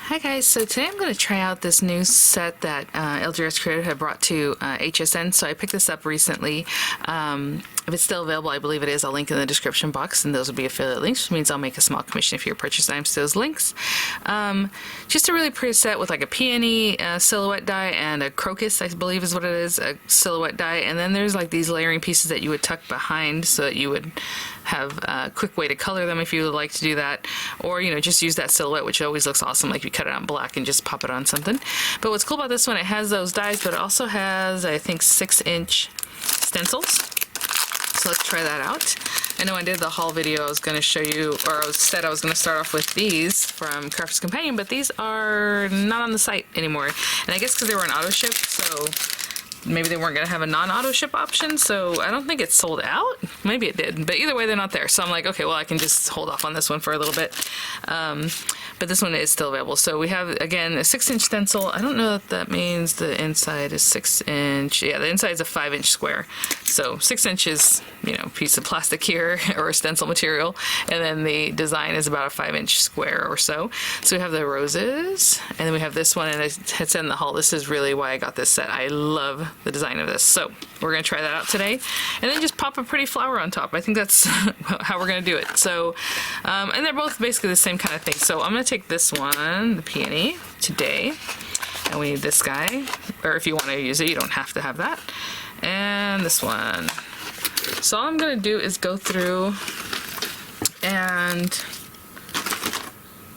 Hi guys, so today I'm going to try out this new set that LDRS Creative had brought to HSN. So I picked this up recently. If it's still available, I believe it is. I'll link in the description box, and those will be affiliate links, which means I'll make a small commission if you purchase items to those links. Just a really pretty set with like a peony silhouette die and a crocus, I believe is what it is, a silhouette die. And then there's like these layering pieces that you would tuck behind so that you would have a quick way to color them if you would like to do that, or just use that silhouette, which always looks awesome, like you cut it on black and just pop it on something. But what's cool about this one, it has those dies, but it also has, I think, 6-inch stencils. So let's try that out. I know I did the haul video, I was going to show you, or I said I was going to start off with these from Crafters Companion, but these are not on the site anymore. And I guess because they were an auto ship, so maybe they weren't going to have a non-auto ship option, so I don't think it's sold out. Maybe it did, but either way, they're not there. So I'm like, okay, well, I can just hold off on this one for a little bit. But this one is still available. So we have, again, a 6-inch stencil. I don't know if that means the inside is 6-inch. Yeah, the inside is a 5-inch square. So 6 inches, piece of plastic here or stencil material. And then the design is about a 5-inch square or so. So we have the roses, and then we have this one, and it's in the haul. This is really why I got this set. I love the design of this. So we're going to try that out today. And then just pop a pretty flower on top. I think that's how we're going to do it. So, and they're both basically the same kind of thing. So I'm going to take this one, the peony, today, and we need this guy, or if you want to use it, you don't have to have that, and this one. So all I'm going to do is go through and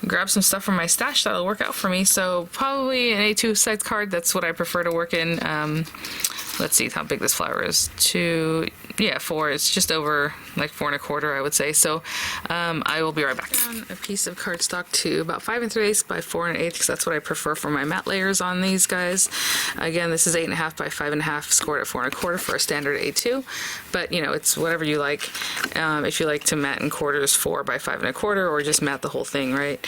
grab some stuff from my stash that'll work out for me. So probably an A2 size card, that's what I prefer to work in. Let's see how big this flower is. 4. It's just over like 4 1/4, I would say. So I will be right back. A piece of cardstock to about 5 3/8 by 4 1/8, because that's what I prefer for my matte layers on these guys. Again, this is 8 1/2 by 5 1/2, scored at 4 1/4 for a standard A2. But it's whatever you like. If you like to matte in quarters, 4 by 5 1/4, or just matte the whole thing, right?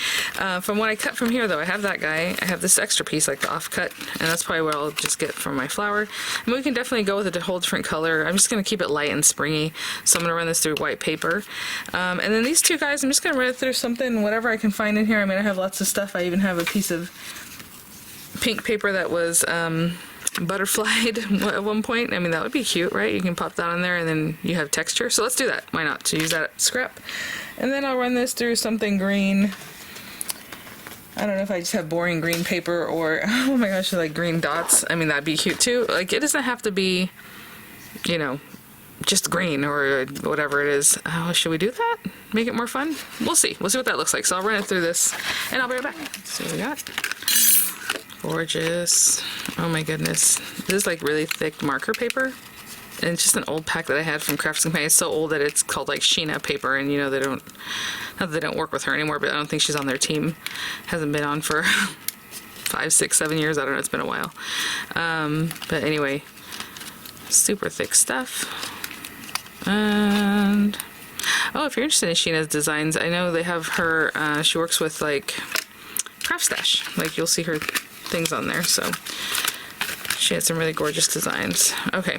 From what I cut from here, though, I have that guy. I have this extra piece, like the offcut, and that's probably what I'll just get from my flower. And we can definitely go with a whole different color. I'm just going to keep it light and springy, so I'm going to run this through white paper. And then these two guys, I'm just going to run it through something, whatever I can find in here. I mean, I have lots of stuff. I even have a piece of pink paper that was butterflied at one point. I mean, that would be cute, right? You can pop that on there and then you have texture. So let's do that. Why not? To use that scrap. And then I'll run this through something green. I don't know if I just have boring green paper or, oh my gosh, like green dots. I mean, that'd be cute too. Like, it doesn't have to be, just green or whatever it is. Oh, should we do that? Make it more fun? We'll see. We'll see what that looks like. So I'll run it through this and I'll be right back. Let's see what we got. Gorgeous. Oh my goodness. This is like really thick marker paper. And it's just an old pack that I had from Crafters Companion. It's so old that it's called like Sheena paper, and they don't, not that they don't work with her anymore, but I don't think she's on their team. Hasn't been on for 5, 6, 7 years. I don't know. It's been a while. But anyway, super thick stuff. And oh, if you're interested in Sheena's designs, I know they have her. She works with like Craft Stash. Like, you'll see her things on there. So she had some really gorgeous designs. Okay.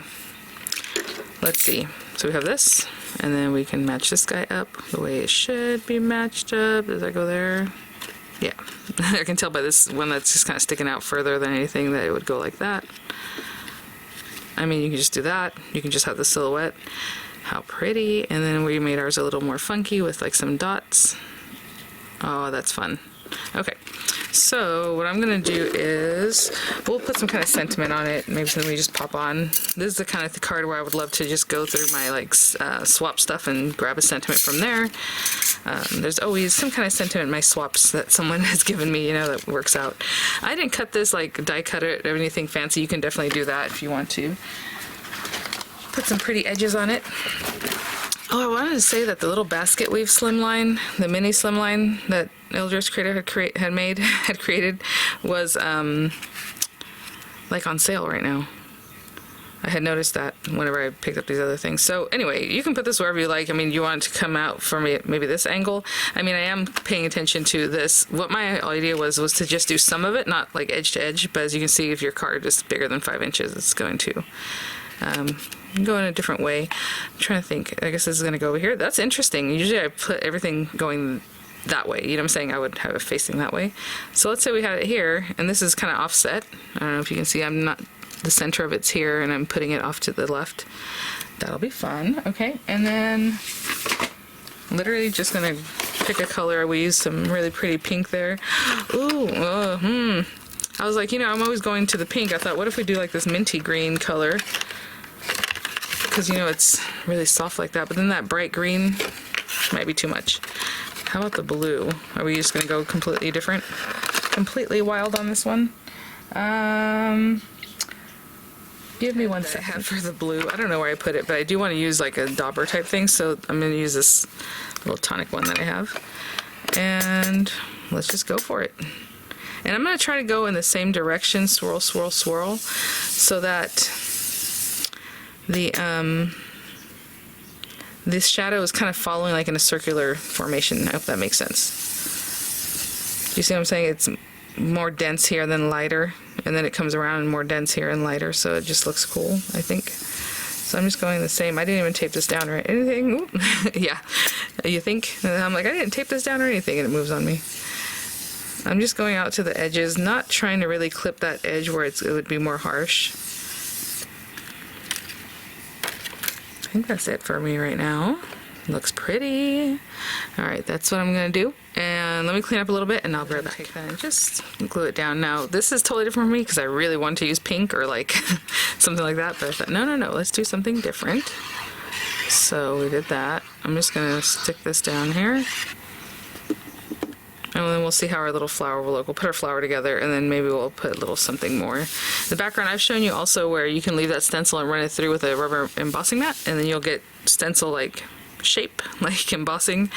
Let's see. So we have this, and then we can match this guy up the way it should be matched up. Does that go there? Yeah. I can tell by this one that's just kind of sticking out further than anything that it would go like that. I mean, you can just do that. You can just have the silhouette. How pretty. And then we made ours a little more funky with like some dots. Oh, that's fun. Okay. So what I'm going to do is we'll put some kind of sentiment on it. Maybe something we just pop on. This is the kind of card where I would love to just go through my swap stuff and grab a sentiment from there. There's always some kind of sentiment in my swaps that someone has given me, that works out. I didn't cut this, like die cut it or anything fancy. You can definitely do that if you want to. Put some pretty edges on it. Oh, I wanted to say that the little basket weave slimline, the mini slimline that LDRS Creative had created was like on sale right now. I had noticed that whenever I picked up these other things. So anyway, you can put this wherever you like. I mean, you want it to come out for me maybe this angle. I mean, I am paying attention to this. What my idea was to just do some of it, not like edge to edge. But as you can see, if your card is bigger than 5 inches, it's going to go in a different way. I'm trying to think. I guess this is going to go over here. That's interesting. Usually I put everything going that way. You know what I'm saying? I would have it facing that way. So let's say we had it here, and this is kind of offset. I don't know if you can see, I'm not, the center of it's here, and I'm putting it off to the left. That'll be fun. Okay, and then literally just gonna pick a color. We use some really pretty pink there. Ooh, I was like, you know, I'm always going to the pink. I thought, what if we do like this minty green color? Because, you know, it's really soft like that, but then that bright green might be too much. How about the blue? Are we just gonna go completely different? Completely wild on this one? Give me one second for the blue. I don't know where I put it, but I do want to use like a dauber type thing, so I'm gonna use this little tonic one that I have. And let's just go for it. And I'm gonna try to go in the same direction, swirl, swirl, swirl, so that the this shadow is kind of following like in a circular formation. I hope that makes sense. Do you see what I'm saying? It's more dense here than lighter, and then it comes around and more dense here and lighter, so it just looks cool, I think. So I'm just going the same. I didn't even tape this down or anything. Yeah, you think? And I'm like, I didn't tape this down or anything, and it moves on me. I'm just going out to the edges, not trying to really clip that edge where it would be more harsh. I think that's it for me right now. Looks pretty. All right, that's what I'm gonna do. And let me clean up a little bit, and I'll be right back. Take that and just glue it down. Now, this is totally different for me because I really want to use pink or like something like that, but I thought, no, let's do something different. So we did that. I'm just gonna stick this down here. And then we'll see how our little flower will look. We'll put our flower together, and then maybe we'll put a little something more. The background I've shown you also where you can leave that stencil and run it through with a rubber embossing mat, and then you'll get stencil like shape, like embossing,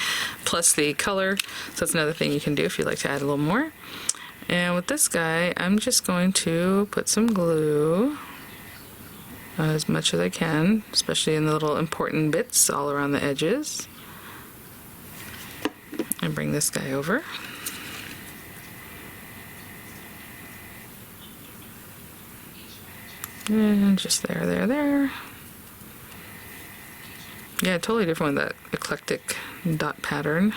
plus the color. So that's another thing you can do if you'd like to add a little more. And with this guy, I'm just going to put some glue as much as I can, especially in the little important bits all around the edges. And bring this guy over. And just there. Yeah, totally different with that eclectic dot pattern.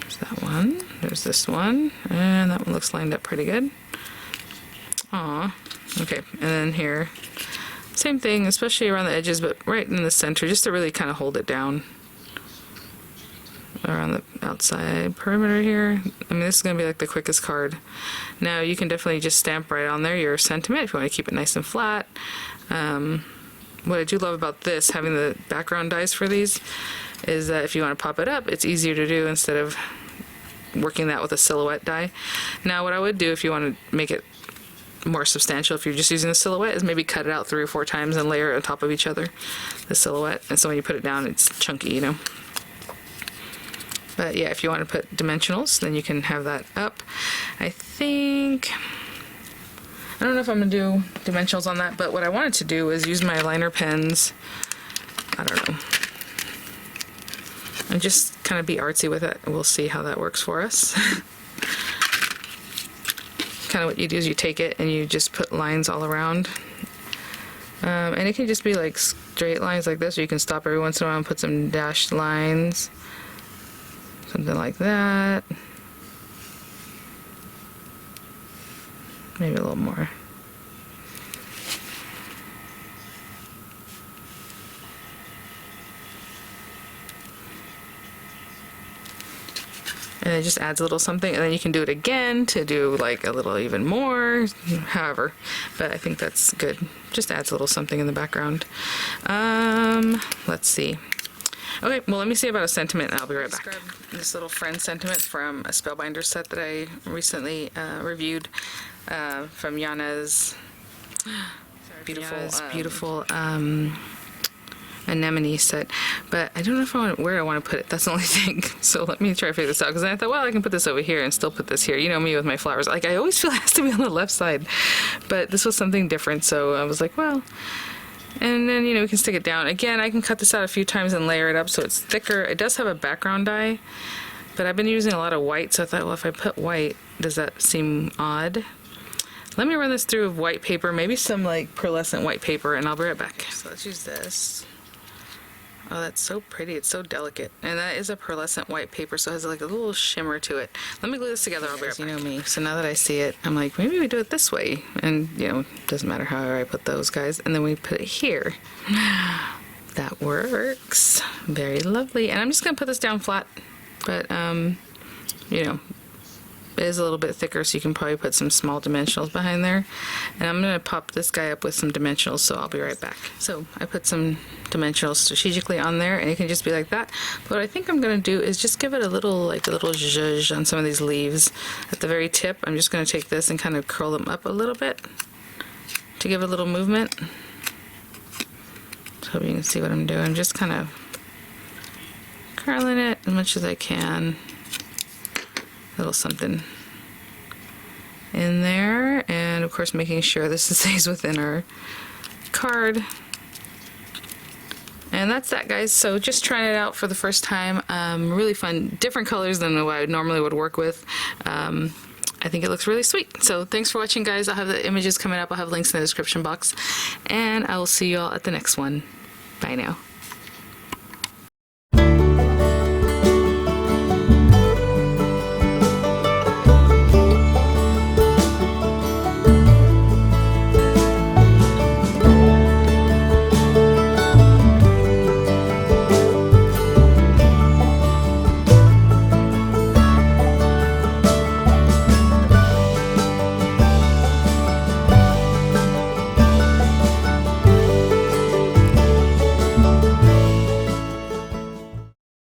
There's that one. There's this one. And that one looks lined up pretty good. Aw. Okay, and then here. Same thing, especially around the edges, but right in the center, just to really kind of hold it down. Around the outside perimeter here. I mean, this is going to be like the quickest card. Now, you can definitely just stamp right on there your sentiment if you want to keep it nice and flat. What I do love about this, having the background dies for these, is that if you want to pop it up, it's easier to do instead of working that with a silhouette die. Now, what I would do if you want to make it more substantial, if you're just using a silhouette, is maybe cut it out 3 or 4 times and layer it on top of each other, the silhouette. And so when you put it down, it's chunky, you know. But yeah, if you want to put dimensionals, then you can have that up. I think, I don't know if I'm going to do dimensionals on that, but what I wanted to do is use my liner pens, I don't know, and just kind of be artsy with it. We'll see how that works for us. Kind of what you do is you take it and you just put lines all around. And it can just be like straight lines like this, or you can stop every once in a while and put some dashed lines. Something like that. Maybe a little more. And it just adds a little something, and then you can do it again to do like a little even more, however. But I think that's good. Just adds a little something in the background. Let's see. Okay, well, let me see about a sentiment, and I'll be right back. This little friend sentiment from a Spellbinder set that I recently reviewed from Yana's beautiful anemone set. But I don't know where I want to put it. That's the only thing. So let me try to figure this out. Because then I thought, well, I can put this over here and still put this here. You know me with my flowers. Like, I always feel it has to be on the left side. But this was something different, so I was like, well... And then, you know, we can stick it down. Again, I can cut this out a few times and layer it up so it's thicker. It does have a background dye, but I've been using a lot of white, so I thought, well, if I put white, does that seem odd? Let me run this through with white paper, maybe some like pearlescent white paper, and I'll be right back. So let's use this. Oh, that's so pretty. It's so delicate. And that is a pearlescent white paper, so it has like a little shimmer to it. Let me glue this together. I'll be right back. You know me. So now that I see it, I'm like, maybe we do it this way. And, you know, doesn't matter how I put those guys. And then we put it here. That works. Very lovely. And I'm just going to put this down flat. But, you know, it is a little bit thicker, so you can probably put some small dimensionals behind there. And I'm going to pop this guy up with some dimensionals, so I'll be right back. So I put some dimensionals strategically on there, and it can just be like that. But what I think I'm going to do is just give it a little, like a little zhuzh on some of these leaves. At the very tip, I'm just going to take this and kind of curl them up a little bit to give it a little movement. So hope you can see what I'm doing. Just kind of curling it as much as I can. A little something in there, and of course making sure this stays within our card. And that's that, guys. So just trying it out for the first time. Really fun, different colors than what I normally would work with. I think it looks really sweet. So thanks for watching, guys. I'll have the images coming up. I'll have links in the description box, and I will see you all at the next one. Bye now.